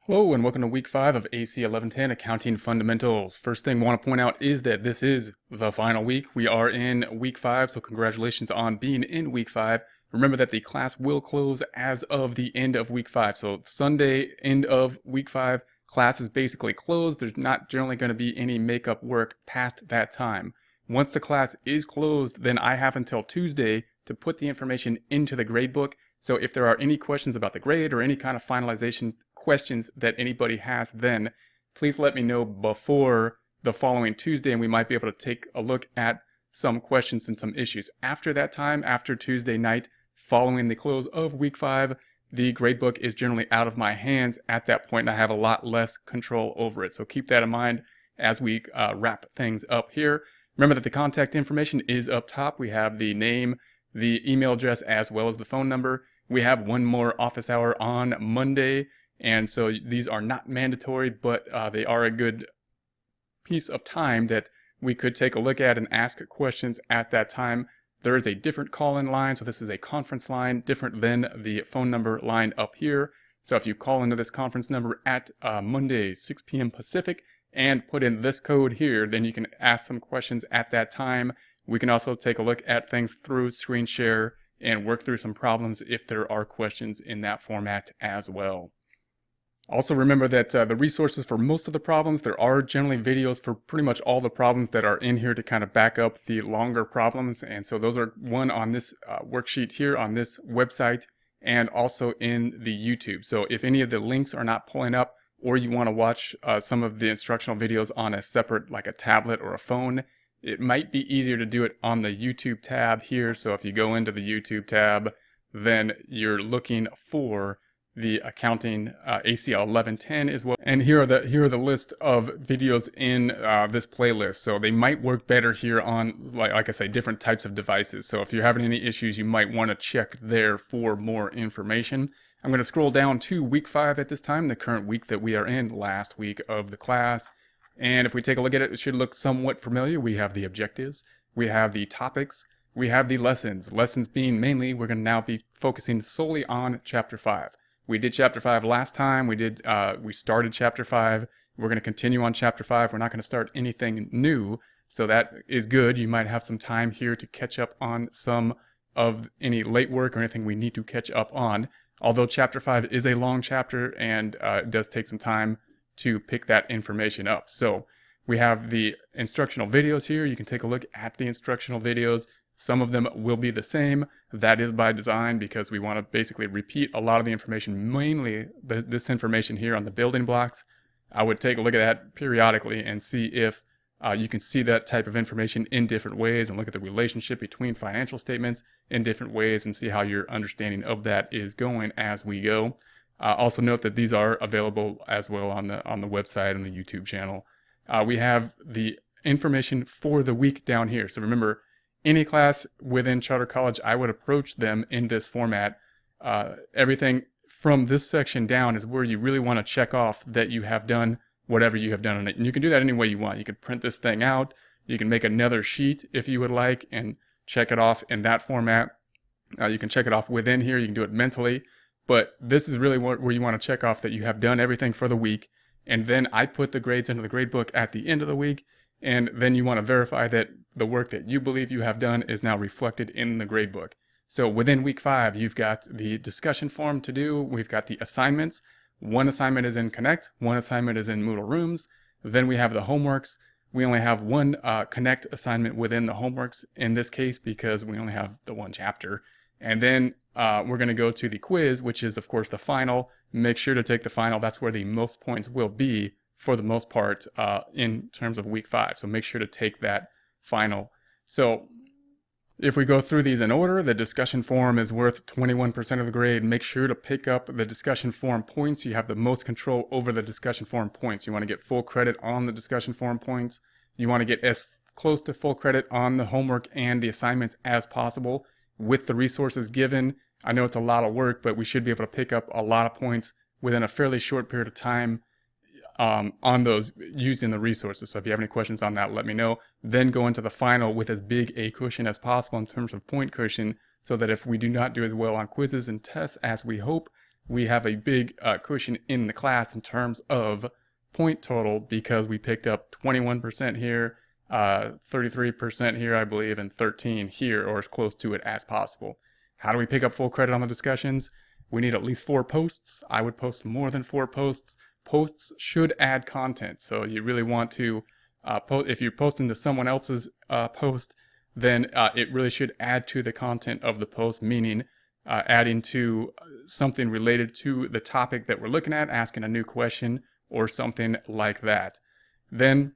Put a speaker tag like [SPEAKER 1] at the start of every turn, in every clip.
[SPEAKER 1] Hello and welcome to week 5 of AC 1110 Accounting Fundamentals. First thing I want to point out is that this is the final week. We are in week 5, so congratulations on being in week 5. Remember that the class will close as of the end of week 5. So Sunday, end of week 5, class is basically closed. There's not generally going to be any makeup work past that time. Once the class is closed, then I have until Tuesday to put the information into the gradebook. So if there are any questions about the grade or any kind of finalization questions that anybody has, then please let me know before the following Tuesday, and we might be able to take a look at some questions and some issues. After that time, after Tuesday night, following the close of week 5, the gradebook is generally out of my hands at that point, and I have a lot less control over it. So keep that in mind as we wrap things up here. Remember that the contact information is up top. We have the name, the email address, as well as the phone number. We have one more office hour on Monday, and so these are not mandatory, but they are a good piece of time that we could take a look at and ask questions at that time. There is a different call-in line, so this is a conference line, different than the phone number line up here. So if you call into this conference number at Monday, 6 p.m. Pacific, and put in this code here, then you can ask some questions at that time. We can also take a look at things through screen share and work through some problems if there are questions in that format as well. Also remember that the resources for most of the problems, there are generally videos for pretty much all the problems that are in here to kind of back up the longer problems. And so those are one on this worksheet here on this website and also in the YouTube. So if any of the links are not pulling up, or you want to watch some of the instructional videos on a separate, like a tablet or a phone, it might be easier to do it on the YouTube tab here. So if you go into the YouTube tab, then you're looking for the accounting ACL 1110 as well. And here are the list of videos in this playlist. So they might work better here on, like I say, different types of devices. So if you're having any issues, you might want to check there for more information. I'm going to scroll down to week 5 at this time, the current week that we are in, last week of the class. And if we take a look at it, it should look somewhat familiar. We have the objectives, we have the topics, we have the lessons. Lessons being mainly, we're going to now be focusing solely on chapter 5. We did chapter 5 last time. We started chapter 5. We're going to continue on chapter 5. We're not going to start anything new. So that is good. You might have some time here to catch up on some of any late work or anything we need to catch up on. Although chapter 5 is a long chapter and it does take some time to pick that information up. So we have the instructional videos here. You can take a look at the instructional videos. Some of them will be the same. That is by design because we want to basically repeat a lot of the information, mainly this information here on the building blocks. I would take a look at that periodically and see if you can see that type of information in different ways and look at the relationship between financial statements in different ways and see how your understanding of that is going as we go. Also note that these are available as well on the website and the YouTube channel. We have the information for the week down here. So remember, any class within Charter College, I would approach them in this format. Everything from this section down is where you really want to check off that you have done whatever you have done on it. And you can do that any way you want. You can print this thing out. You can make another sheet if you would like and check it off in that format. You can check it off within here. You can do it mentally. But this is really where you want to check off that you have done everything for the week. And then I put the grades into the gradebook at the end of the week. And then you want to verify that the work that you believe you have done is now reflected in the gradebook. So within week 5, you've got the discussion forum to do. We've got the assignments. One assignment is in Connect. One assignment is in Moodle Rooms. Then we have the homeworks. We only have one Connect assignment within the homeworks in this case because we only have the one chapter. And then we're going to go to the quiz, which is, of course, the final. Make sure to take the final. That's where the most points will be for the most part in terms of week 5. So make sure to take that final. So if we go through these in order, the discussion forum is worth 21% of the grade. Make sure to pick up the discussion forum points. You have the most control over the discussion forum points. You want to get full credit on the discussion forum points. You want to get as close to full credit on the homework and the assignments as possible with the resources given. I know it's a lot of work, but we should be able to pick up a lot of points within a fairly short period of time on those using the resources. So if you have any questions on that, let me know. Then go into the final with as big a cushion as possible in terms of point cushion, so that if we do not do as well on quizzes and tests as we hope, we have a big cushion in the class in terms of point total because we picked up 21% here, 33% here, I believe, and 13 here, or as close to it as possible. How do we pick up full credit on the discussions? We need at least 4 posts. I would post more than 4 posts. Posts should add content, so you really want to if you're posting to someone else's post, then it really should add to the content of the post, meaning adding to something related to the topic that we're looking at, asking a new question or something like that. Then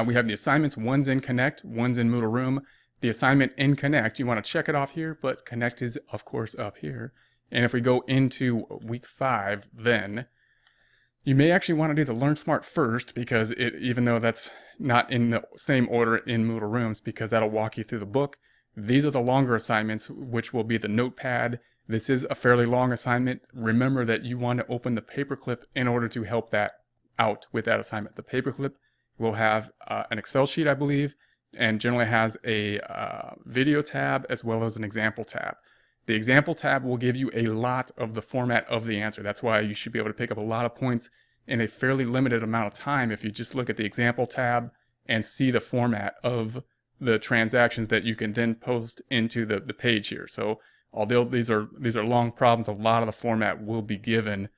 [SPEAKER 1] we have the assignments. One's in Connect, one's in Moodle Room. The assignment in Connect, you want to check it off here, but Connect is of course up here. And if we go into week 5, then you may actually want to do the Learnsmart first, because even though that's not in the same order in Moodle Rooms, because that'll walk you through the book. These are the longer assignments, which will be the notepad. This is a fairly long assignment. Remember that you want to open the paperclip in order to help that out with that assignment. The paperclip will have an Excel sheet, I believe, and generally has a video tab as well as an example tab. The example tab will give you a lot of the format of the answer. That's why you should be able to pick up a lot of points in a fairly limited amount of time if you just look at the example tab and see the format of the transactions that you can then post into the page here. So although these are long problems, a lot of the format will be given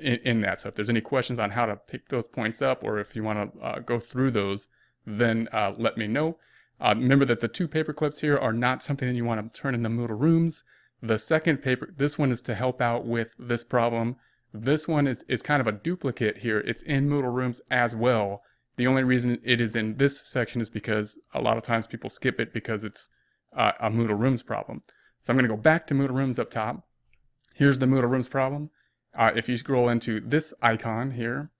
[SPEAKER 1] in that. So if there's any questions on how to pick those points up, or if you want to go through those, then let me know. Remember that the 2 paper clips here are not something that you want to turn into Moodle Rooms. The second paper, this one is to help out with this problem. This one is kind of a duplicate here. It's in Moodle Rooms as well. The only reason it is in this section is because a lot of times people skip it because it's a Moodle Rooms problem. So I'm going to go back to Moodle Rooms up top. Here's the Moodle Rooms problem. If you scroll into this icon here,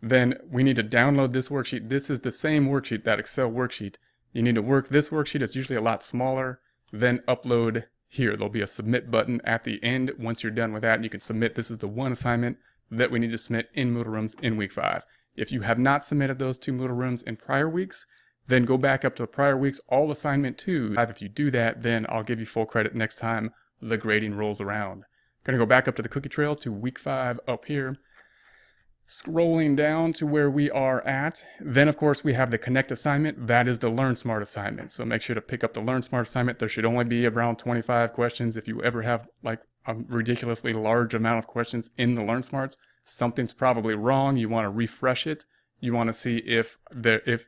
[SPEAKER 1] then we need to download this worksheet. This is the same worksheet, that Excel worksheet. You need to work this worksheet. It's usually a lot smaller. Then upload here. There'll be a submit button at the end. Once you're done with that, you can submit. This is the one assignment that we need to submit in Moodle Rooms in week 5. If you have not submitted those 2 Moodle Rooms in prior weeks, then go back up to the prior weeks, all assignment 2. If you do that, then I'll give you full credit next time the grading rolls around. Gonna go back up to the cookie trail to week 5 up here. Scrolling down to where we are at, then of course we have the Connect assignment. That is the Learnsmart assignment. So make sure to pick up the Learnsmart assignment. There should only be around 25 questions. If you ever have like a ridiculously large amount of questions in the Learnsmarts, something's probably wrong. You want to refresh it. You want to see if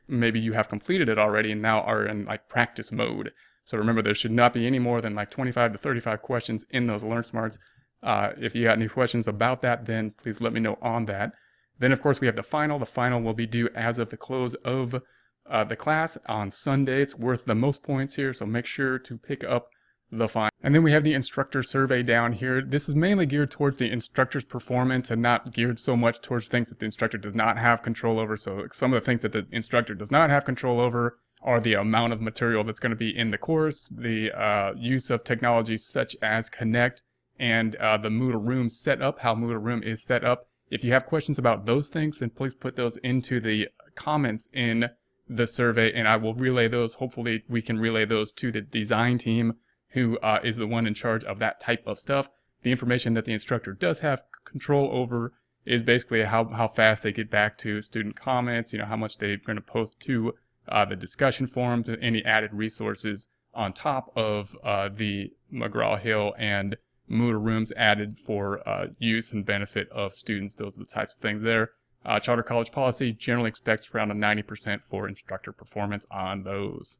[SPEAKER 1] maybe you have completed it already and now are in like practice mode. So remember, there should not be any more than like 25 to 35 questions in those Learnsmarts. If you got any questions about that, then please let me know on that. Then, of course, we have the final. The final will be due as of the close of the class on Sunday. It's worth the most points here, so make sure to pick up the final. And then we have the Instructor Survey down here. This is mainly geared towards the instructor's performance and not geared so much towards things that the instructor does not have control over. So some of the things that the instructor does not have control over are the amount of material that's going to be in the course, the use of technologies such as Connect, and the Moodle Room setup, how Moodle Room is set up. If you have questions about those things, then please put those into the comments in the survey, and I will relay those. Hopefully we can relay those to the design team, who is the one in charge of that type of stuff. The information that the instructor does have control over is basically how fast they get back to student comments, how much they're going to post to the discussion forums, and any added resources on top of the McGraw-Hill and Moodle Rooms added for use and benefit of students. Those are the types of things there. Charter College Policy generally expects around a 90% for instructor performance on those.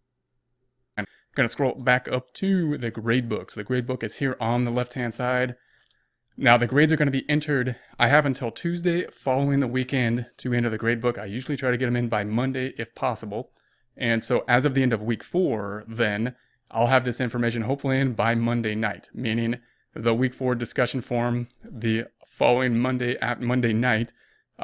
[SPEAKER 1] I'm going to scroll back up to the gradebook. So the gradebook is here on the left-hand side. Now the grades are going to be entered. I have until Tuesday following the weekend to enter the gradebook. I usually try to get them in by Monday if possible. And so as of the end of week 4, then I'll have this information hopefully in by Monday night, meaning the week 4 discussion forum the following Monday at Monday night.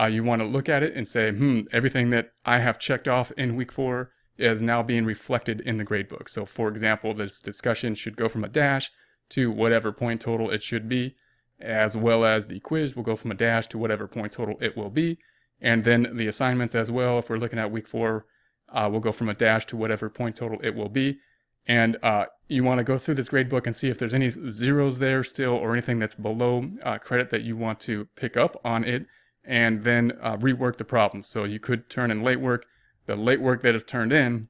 [SPEAKER 1] You want to look at it and say, everything that I have checked off in week 4 is now being reflected in the gradebook. So for example, this discussion should go from a dash to whatever point total it should be, as well as the quiz will go from a dash to whatever point total it will be. And then the assignments as well, if we're looking at week 4, will go from a dash to whatever point total it will be. And you want to go through this gradebook and see if there's any zeros there still or anything that's below credit that you want to pick up on it, and then rework the problem. So you could turn in late work. The late work that is turned in,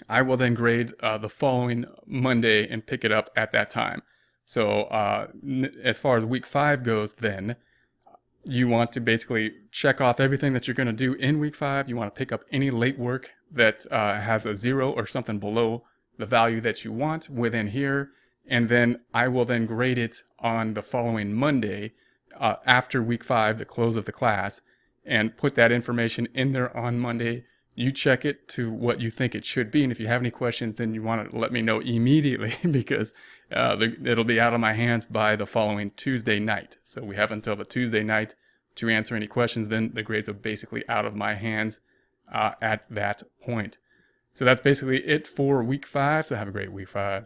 [SPEAKER 1] I will then grade the following Monday and pick it up at that time. So as far as week 5 goes, then you want to basically check off everything that you're going to do in week 5. You want to pick up any late work that has a 0 or something below the value that you want within here, and then I will then grade it on the following Monday after week 5, the close of the class, and put that information in there on Monday. You check it to what you think it should be, and if you have any questions, then you want to let me know immediately because it'll be out of my hands by the following Tuesday night. So we have until the Tuesday night to answer any questions. Then the grades are basically out of my hands at that point. So that's basically it for week 5. So have a great week 5.